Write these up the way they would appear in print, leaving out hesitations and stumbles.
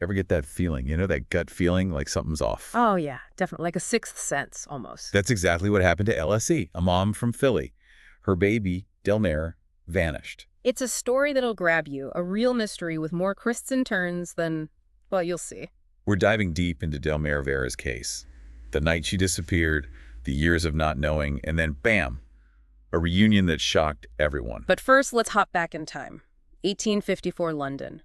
Ever get that feeling? You know, that gut feeling like something's off? Oh, yeah, definitely. Like a sixth sense, almost. That's exactly what happened to LSE, a mom from Philly. Her baby, Delmare, vanished. It's a story that'll grab you, a real mystery with more twists and turns than, well, you'll see. We're diving deep into Delmare Vera's case. The night she disappeared, the years of not knowing, and then bam, a reunion that shocked everyone. But first, let's hop back in time. 1854 London.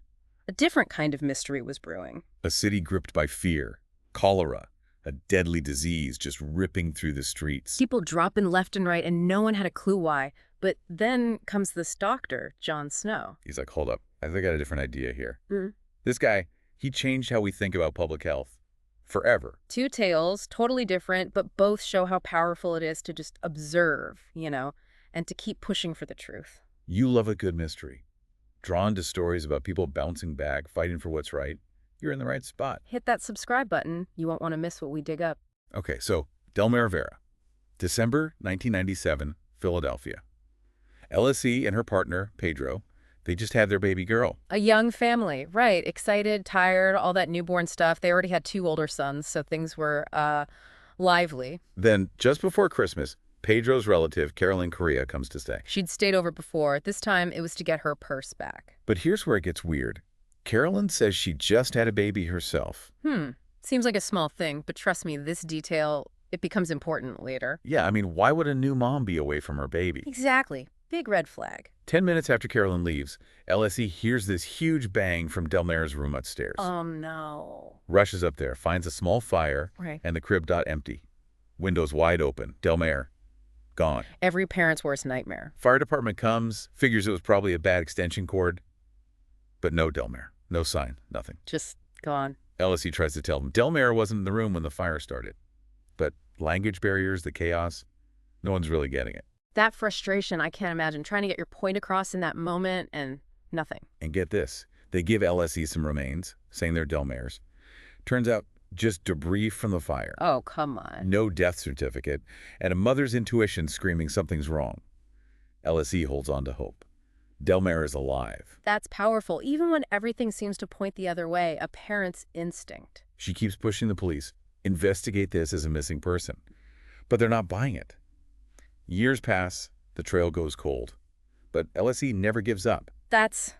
A different kind of mystery was brewing. A city gripped by fear, cholera, a deadly disease just ripping through the streets. People dropping left and right, and no one had a clue why. But then comes this doctor, John Snow. He's like, hold up, I think I got a different idea here. Mm. This guy, he changed how we think about public health. Forever. Two tales, totally different, but both show how powerful it is to just observe, and to keep pushing for the truth. You love a good mystery. Drawn to stories about people bouncing back, fighting for what's right, you're in the right spot. Hit that subscribe button. You won't want to miss what we dig up. Okay, so Delmare Vera, December 1997, Philadelphia. LSE and her partner, Pedro, they just had their baby girl. A young family, right. Excited, tired, all that newborn stuff. They already had 2 older sons, so things were lively. Then, just before Christmas, Pedro's relative, Carolyn Correa, comes to stay. She'd stayed over before. This time, it was to get her purse back. But here's where it gets weird. Carolyn says she just had a baby herself. Seems like a small thing, but trust me, this detail, it becomes important later. Yeah, I mean, why would a new mom be away from her baby? Exactly. Big red flag. 10 minutes after Carolyn leaves, LSE hears this huge bang from Delmare's room upstairs. Oh, no. Rushes up there, finds a small fire, Right. and the crib empty. Windows wide open. Delmare, gone. Every parent's worst nightmare. Fire department comes, figures it was probably a bad extension cord. But no Delmare. No sign. Nothing. Just gone. LSE tries to tell them Delmare wasn't in the room when the fire started. But language barriers, the chaos, no one's really getting it. That frustration, I can't imagine. Trying to get your point across in that moment and nothing. And get this. They give LSE some remains, saying they're Delmare's. Turns out, just debris from the fire. Oh, come on. No death certificate, and a mother's intuition screaming something's wrong. LSE holds on to hope. Delmare is alive. That's powerful. Even when everything seems to point the other way, a parent's instinct. She keeps pushing the police. Investigate this as a missing person. But they're not buying it. Years pass, the trail goes cold. But LSE never gives up. That's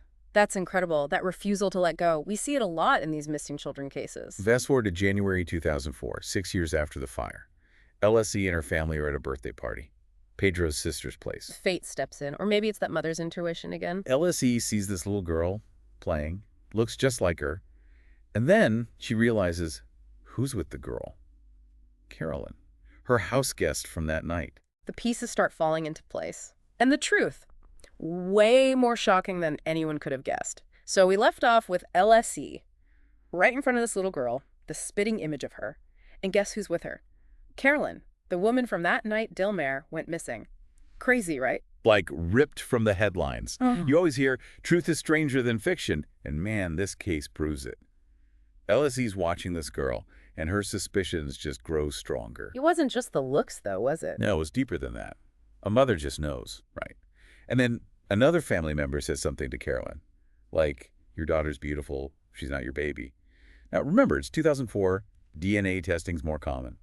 incredible. That refusal to let go. We see it a lot in these missing children cases. Fast forward to January 2004, 6 years after the fire. LSE and her family are at a birthday party. Pedro's sister's place. Fate steps in, or maybe it's that mother's intuition again. LSE sees this little girl playing, looks just like her, and then she realizes who's with the girl. Carolyn, her house guest from that night. The pieces start falling into place. And the truth, way more shocking than anyone could have guessed. So we left off with LSE, right in front of this little girl, the spitting image of her. And guess who's with her? Carolyn, the woman from that night Delmare went missing. Crazy, right? Like ripped from the headlines. You always hear, truth is stranger than fiction, and man, this case proves it. LSE's watching this girl, and her suspicions just grow stronger. It wasn't just the looks, though, was it? No, it was deeper than that. A mother just knows, right? And then another family member says something to Carolyn, like, your daughter's beautiful, she's not your baby. Now, remember, it's 2004, DNA testing's more common.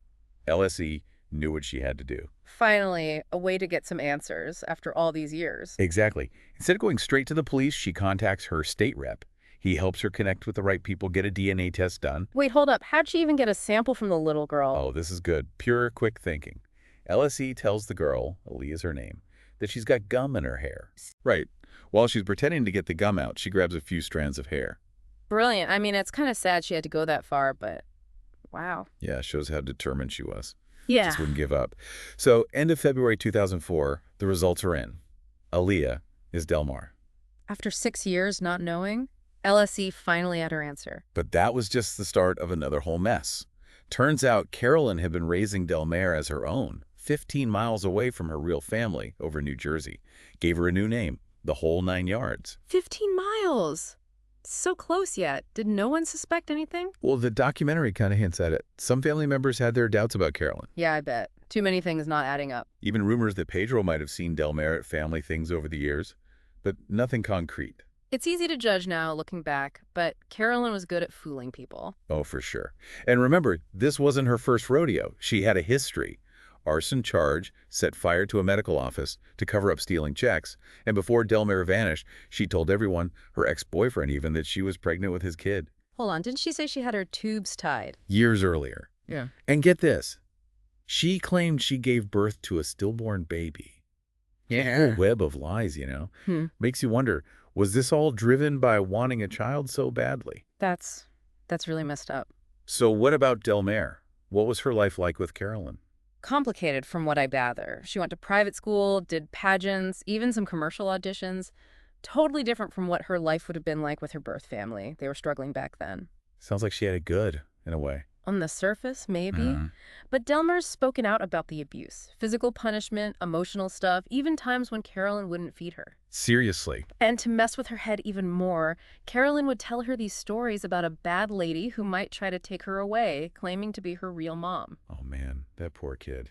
LSE knew what she had to do. Finally, a way to get some answers after all these years. Exactly. Instead of going straight to the police, she contacts her state rep. He helps her connect with the right people, get a DNA test done. Wait, hold up. How'd she even get a sample from the little girl? Oh, this is good. Pure, quick thinking. LSE tells the girl, Ali is her name, that she's got gum in her hair. Right. While she's pretending to get the gum out, she grabs a few strands of hair. Brilliant. I mean, it's kind of sad she had to go that far, but wow. Yeah, shows how determined she was. Yeah. Just wouldn't give up. So, end of February 2004, the results are in. Aaliyah is Delmar. After 6 years not knowing, LSE finally had her answer. But that was just the start of another whole mess. Turns out Carolyn had been raising Delmare as her own, 15 miles away from her real family over New Jersey. Gave her a new name, the whole 9 yards. 15 miles! So close yet. Did no one suspect anything? Well, the documentary kind of hints at it. Some family members had their doubts about Carolyn. Yeah, I bet. Too many things not adding up. Even rumors that Pedro might have seen Delmare at family things over the years, but nothing concrete. It's easy to judge now, looking back, but Carolyn was good at fooling people. Oh, for sure. And remember, this wasn't her first rodeo. She had a history. Arson charge, set fire to a medical office to cover up stealing checks, and before Delmare vanished, she told everyone, her ex-boyfriend even, that she was pregnant with his kid. Hold on, didn't she say she had her tubes tied? Years earlier. Yeah. And get this, she claimed she gave birth to a stillborn baby. Yeah. Web of lies, Makes you wonder, was this all driven by wanting a child so badly? That's really messed up. So what about Delmare? What was her life like with Carolyn? Complicated from what I gather. She went to private school, did pageants, even some commercial auditions. Totally different from what her life would have been like with her birth family. They were struggling back then. Sounds like she had it good, in a way. On the surface, maybe. But Delmar's spoken out about the abuse. Physical punishment, emotional stuff, even times when Carolyn wouldn't feed her. Seriously. And to mess with her head even more, Carolyn would tell her these stories about a bad lady who might try to take her away, claiming to be her real mom. Oh man, that poor kid.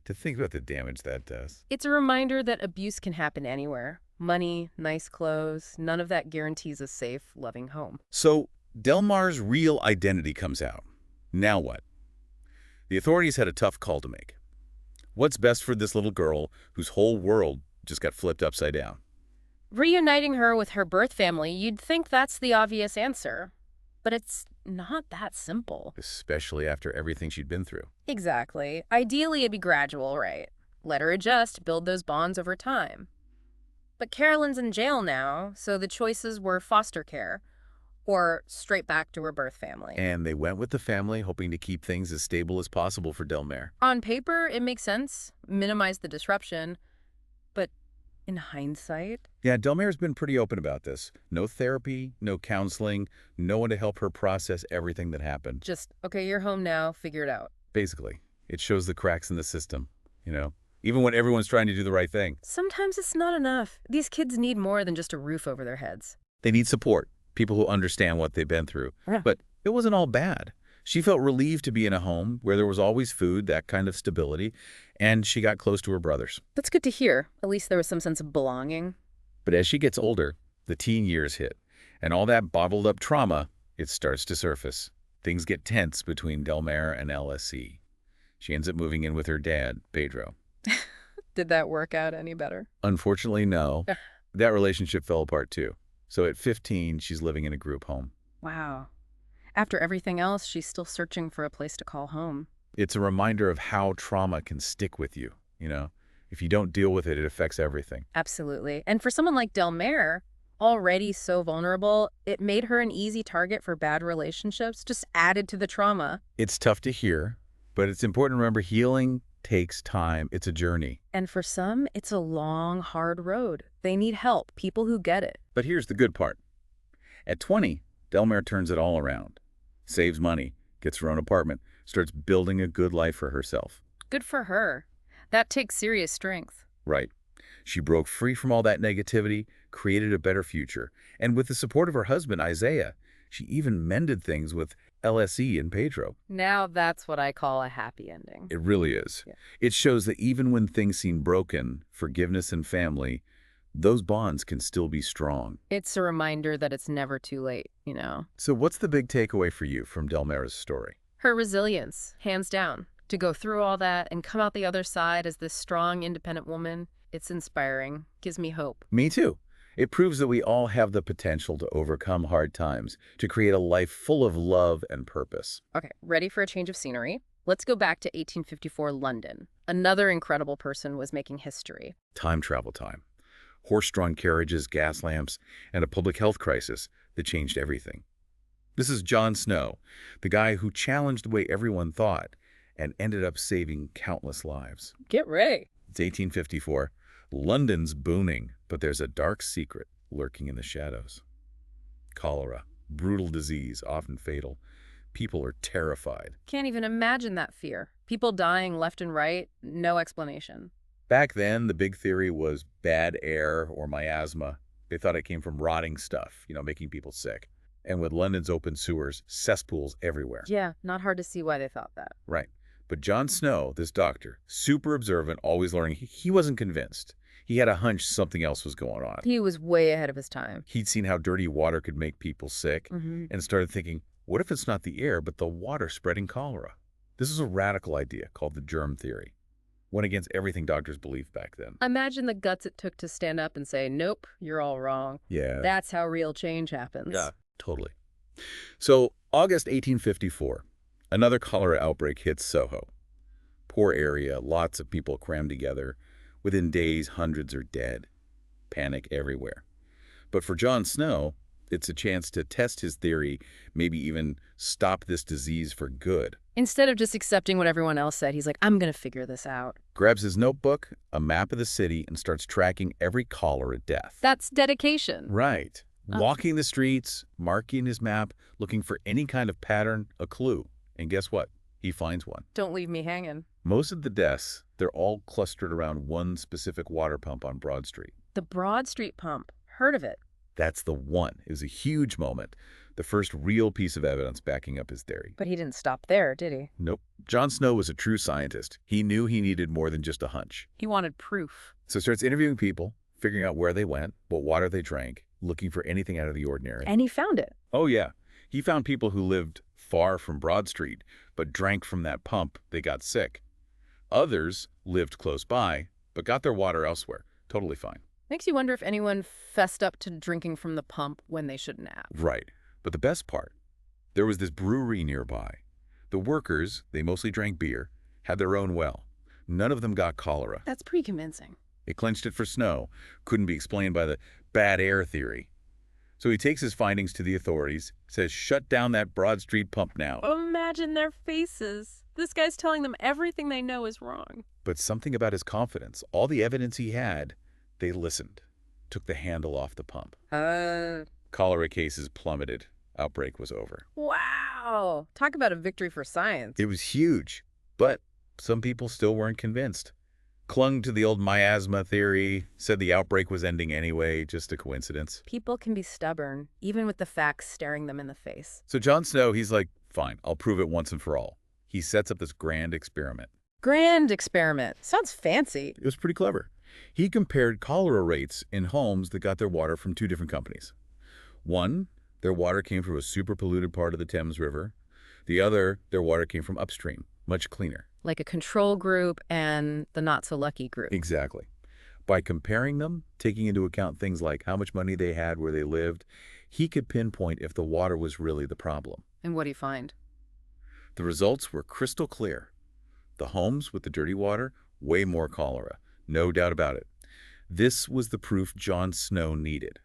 To think about the damage that does. It's a reminder that abuse can happen anywhere. Money, nice clothes, none of that guarantees a safe, loving home. So, Delmar's real identity comes out. Now what? The authorities had a tough call to make. What's best for this little girl whose whole world just got flipped upside down? Reuniting her with her birth family, you'd think that's the obvious answer. But it's not that simple. Especially after everything she'd been through. Exactly. Ideally, it'd be gradual, right? Let her adjust, build those bonds over time. But Carolyn's in jail now, so the choices were foster care or straight back to her birth family. And they went with the family, hoping to keep things as stable as possible for Delmare. On paper, it makes sense. Minimize the disruption. But in hindsight? Yeah, Delmare's been pretty open about this. No therapy, no counseling, no one to help her process everything that happened. Just, okay, you're home now, figure it out. Basically, it shows the cracks in the system, even when everyone's trying to do the right thing. Sometimes it's not enough. These kids need more than just a roof over their heads. They need support, people who understand what they've been through. Yeah. But it wasn't all bad. She felt relieved to be in a home where there was always food, that kind of stability, and she got close to her brothers. That's good to hear. At least there was some sense of belonging. But as she gets older, the teen years hit, and all that bottled up trauma, it starts to surface. Things get tense between Delmare and LSC. She ends up moving in with her dad, Pedro. Did that work out any better? Unfortunately, no. That relationship fell apart too. So at 15, she's living in a group home. Wow. After everything else, she's still searching for a place to call home. It's a reminder of how trauma can stick with you, If you don't deal with it, it affects everything. Absolutely. And for someone like Delmare, already so vulnerable, it made her an easy target for bad relationships, just added to the trauma. It's tough to hear, but it's important to remember healing takes time. It's a journey. And for some, it's a long, hard road. They need help, people who get it. But here's the good part. At 20, Delmare turns it all around. Saves money, gets her own apartment, starts building a good life for herself. Good for her. That takes serious strength. Right. She broke free from all that negativity, created a better future. And with the support of her husband, Isaiah, she even mended things with LSE and Pedro. Now that's what I call a happy ending. It really is. Yeah. It shows that even when things seem broken, forgiveness and family, those bonds can still be strong. It's a reminder that it's never too late, So what's the big takeaway for you from Delmare's story? Her resilience, hands down. To go through all that and come out the other side as this strong, independent woman, it's inspiring. Gives me hope. Me too. It proves that we all have the potential to overcome hard times, to create a life full of love and purpose. Okay, ready for a change of scenery? Let's go back to 1854 London. Another incredible person was making history. Time travel time. Horse-drawn carriages, gas lamps, and a public health crisis that changed everything. This is John Snow, the guy who challenged the way everyone thought and ended up saving countless lives. Get ready. It's 1854. London's booming, but there's a dark secret lurking in the shadows. Cholera, brutal disease, often fatal. People are terrified. Can't even imagine that fear. People dying left and right, no explanation. Back then, the big theory was bad air or miasma. They thought it came from rotting stuff, making people sick. And with London's open sewers, cesspools everywhere. Yeah, not hard to see why they thought that. Right. But John Snow, this doctor, super observant, always learning, he wasn't convinced. He had a hunch something else was going on. He was way ahead of his time. He'd seen how dirty water could make people sick and started thinking, what if it's not the air, but the water spreading cholera? This is a radical idea called the germ theory. Went against everything doctors believed back then. Imagine the guts it took to stand up and say, nope, you're all wrong. Yeah. That's how real change happens. Yeah, totally. So, August 1854, another cholera outbreak hits Soho. Poor area, lots of people crammed together. Within days, hundreds are dead. Panic everywhere. But for John Snow, it's a chance to test his theory, maybe even stop this disease for good. Instead of just accepting what everyone else said, he's like, I'm going to figure this out. Grabs his notebook, a map of the city, and starts tracking every cholera death. That's dedication. Right. Walking the streets, marking his map, looking for any kind of pattern, a clue. And guess what? He finds one. Don't leave me hanging. Most of the deaths, they're all clustered around one specific water pump on Broad Street. The Broad Street pump. Heard of it. That's the one. It was a huge moment. The first real piece of evidence backing up his theory. But he didn't stop there, did he? Nope. John Snow was a true scientist. He knew he needed more than just a hunch. He wanted proof. So starts interviewing people, figuring out where they went, what water they drank, looking for anything out of the ordinary. And he found it. Oh, yeah. He found people who lived far from Broad Street, but drank from that pump. They got sick. Others lived close by, but got their water elsewhere. Totally fine. Makes you wonder if anyone fessed up to drinking from the pump when they shouldn't have. Right. But the best part, there was this brewery nearby. The workers, they mostly drank beer, had their own well. None of them got cholera. That's pretty convincing. It clinched it for Snow. Couldn't be explained by the bad air theory. So he takes his findings to the authorities, says, shut down that Broad Street pump now. Imagine their faces. This guy's telling them everything they know is wrong. But something about his confidence, all the evidence he had, they listened, took the handle off the pump. Cholera cases plummeted. Outbreak was over. Wow. Talk about a victory for science. It was huge, but some people still weren't convinced. Clung to the old miasma theory, said the outbreak was ending anyway, just a coincidence. People can be stubborn, even with the facts staring them in the face. So John Snow, he's like, fine, I'll prove it once and for all. He sets up this grand experiment. Grand experiment. Sounds fancy. It was pretty clever. He compared cholera rates in homes that got their water from two different companies. One, their water came from a super polluted part of the Thames River. The other, their water came from upstream, much cleaner. Like a control group and the not-so-lucky group. Exactly. By comparing them, taking into account things like how much money they had, where they lived, he could pinpoint if the water was really the problem. And what do you find? The results were crystal clear. The homes with the dirty water, way more cholera. No doubt about it. This was the proof John Snow needed.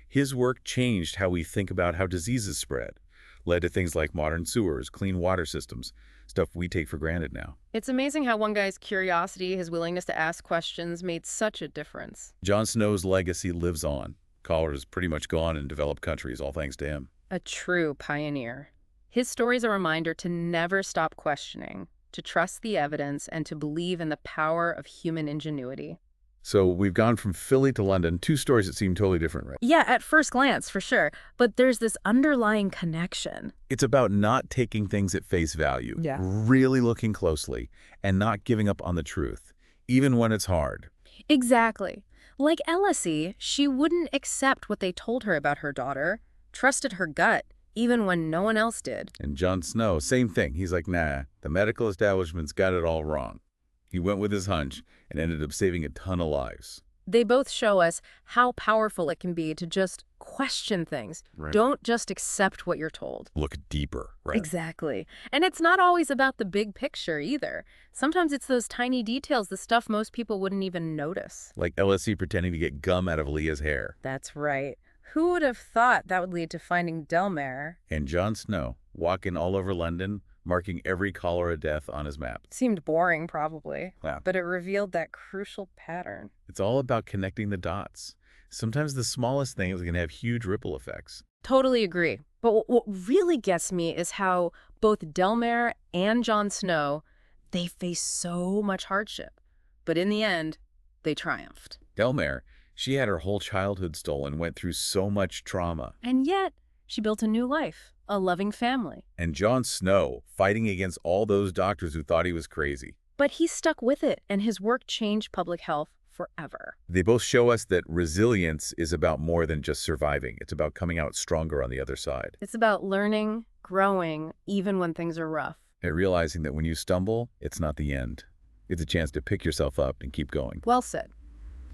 His work changed how we think about how diseases spread, led to things like modern sewers, clean water systems, stuff we take for granted now. It's amazing how one guy's curiosity, his willingness to ask questions, made such a difference. John Snow's legacy lives on. Cholera is pretty much gone in developed countries, all thanks to him. A true pioneer. His story is a reminder to never stop questioning, to trust the evidence, and to believe in the power of human ingenuity. So we've gone from Philly to London, two stories that seem totally different, right? Yeah, at first glance, for sure. But there's this underlying connection. It's about not taking things at face value, Yeah. really looking closely, and not giving up on the truth, even when it's hard. Exactly. Like Elsie, she wouldn't accept what they told her about her daughter, trusted her gut, even when no one else did. And John Snow, same thing. He's like, nah, the medical establishment's got it all wrong. He went with his hunch and ended up saving a ton of lives. They both show us how powerful it can be to just question things. Right. Don't just accept what you're told. Look deeper, right? Exactly. And it's not always about the big picture either. Sometimes it's those tiny details, the stuff most people wouldn't even notice. Like LSC pretending to get gum out of Leah's hair. That's right. Who would have thought that would lead to finding Delmare? And John Snow, walking all over London, marking every cholera death on his map. Seemed boring, probably. Yeah. But it revealed that crucial pattern. It's all about connecting the dots. Sometimes the smallest things can have huge ripple effects. Totally agree. But what really gets me is how both Delmare and Jon Snow, they face so much hardship. But in the end, they triumphed. Delmare, she had her whole childhood stolen, went through so much trauma. And yet, she built a new life, a loving family. And Jon Snow, fighting against all those doctors who thought he was crazy. But he stuck with it, and his work changed public health forever. They both show us that resilience is about more than just surviving. It's about coming out stronger on the other side. It's about learning, growing, even when things are rough. And realizing that when you stumble, it's not the end. It's a chance to pick yourself up and keep going. Well said.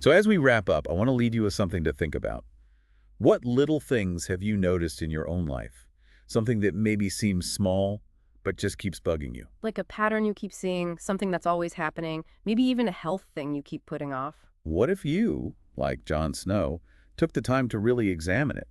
So as we wrap up, I want to leave you with something to think about. What little things have you noticed in your own life? Something that maybe seems small, but just keeps bugging you. Like a pattern you keep seeing, something that's always happening, maybe even a health thing you keep putting off. What if you, like Jon Snow, took the time to really examine it?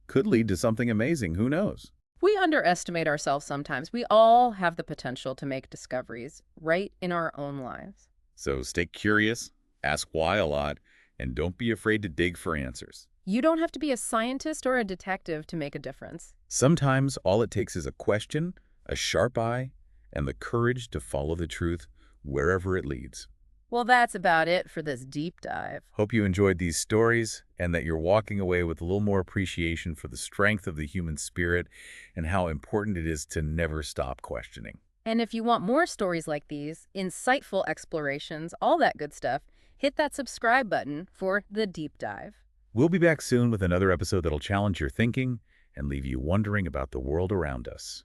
Could lead to something amazing, who knows? We underestimate ourselves sometimes. We all have the potential to make discoveries right in our own lives. So stay curious, ask why a lot, and don't be afraid to dig for answers. You don't have to be a scientist or a detective to make a difference. Sometimes all it takes is a question, a sharp eye, and the courage to follow the truth wherever it leads. Well, that's about it for this deep dive. Hope you enjoyed these stories and that you're walking away with a little more appreciation for the strength of the human spirit and how important it is to never stop questioning. And if you want more stories like these, insightful explorations, all that good stuff, hit that subscribe button for the deep dive. We'll be back soon with another episode that'll challenge your thinking and leave you wondering about the world around us.